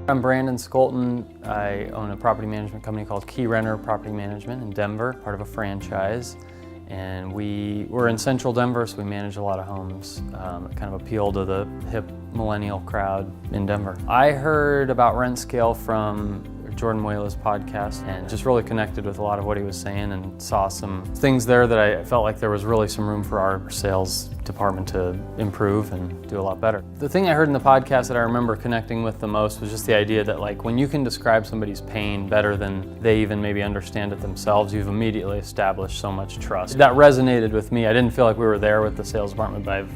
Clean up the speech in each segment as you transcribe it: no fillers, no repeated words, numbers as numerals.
I'm Brandon Skolton. I own a property management company called Keyrenter Property Management in Denver, part of a franchise. And we're in central Denver, so we manage a lot of homes that kind of appeal to the hip millennial crowd in Denver. I heard about RentScale from Jordan Muela's podcast and just really connected with a lot of what he was saying and saw some things there that I felt like there was really some room for our sales department to improve and do a lot better. The thing I heard in the podcast that I remember connecting with the most was just the idea that like when you can describe somebody's pain better than they even maybe understand it themselves, you've immediately established so much trust. That resonated with me. I didn't feel like we were there with the sales department, but I've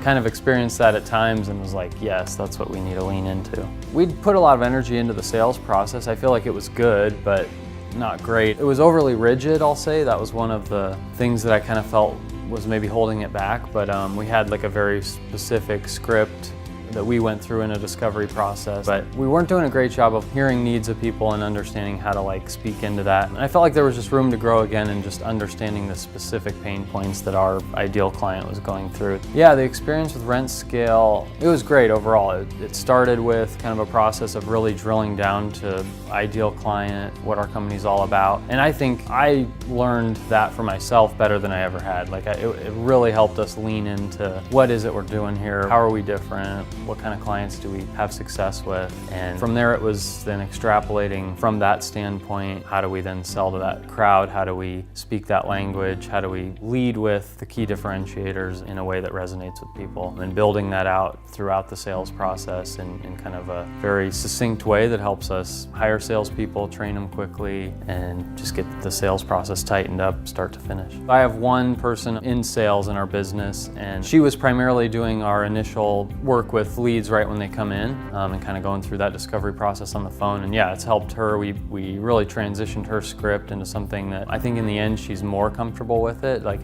kind of experienced that at times and was like, yes, that's what we need to lean into. We'd put a lot of energy into the sales process. I feel like it was good, but not great. It was overly rigid, I'll say. That was one of the things that I kind of felt was maybe holding it back, but we had like a very specific script that we went through in a discovery process, but we weren't doing a great job of hearing needs of people and understanding how to like speak into that. And I felt like there was just room to grow again and just understanding the specific pain points that our ideal client was going through. Yeah, the experience with RentScale, it was great overall. It started with kind of a process of really drilling down to ideal client, what our company's all about. And I think I learned that for myself better than I ever had. Like it really helped us lean into what is it we're doing here, how are we different, what kind of clients do we have success with? And from there it was then extrapolating from that standpoint, how do we then sell to that crowd? How do we speak that language? How do we lead with the key differentiators in a way that resonates with people? And building that out throughout the sales process in kind of a very succinct way that helps us hire salespeople, train them quickly, and just get the sales process tightened up start to finish. I have one person in sales in our business, and she was primarily doing our initial work with leads right when they come in and kind of going through that discovery process on the phone. And yeah, it's helped her. We really transitioned her script into something that I think in the end she's more comfortable with it. Like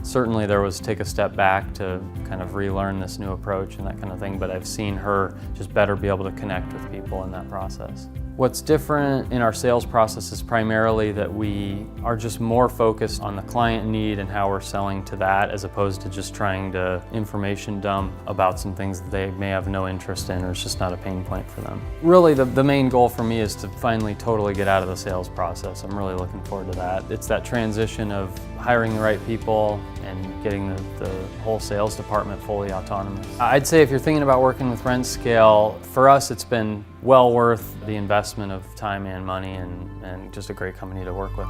certainly there was take a step back to kind of relearn this new approach and that kind of thing, but I've seen her just better be able to connect with people in that process. What's different in our sales process is primarily that we are just more focused on the client need and how we're selling to that, as opposed to just trying to information dump about some things that they may have no interest in or it's just not a pain point for them. Really, the main goal for me is to finally totally get out of the sales process. I'm really looking forward to that. It's that transition of hiring the right people and getting the whole sales department fully autonomous. I'd say if you're thinking about working with RentScale, for us it's been well worth the investment of time and money and just a great company to work with.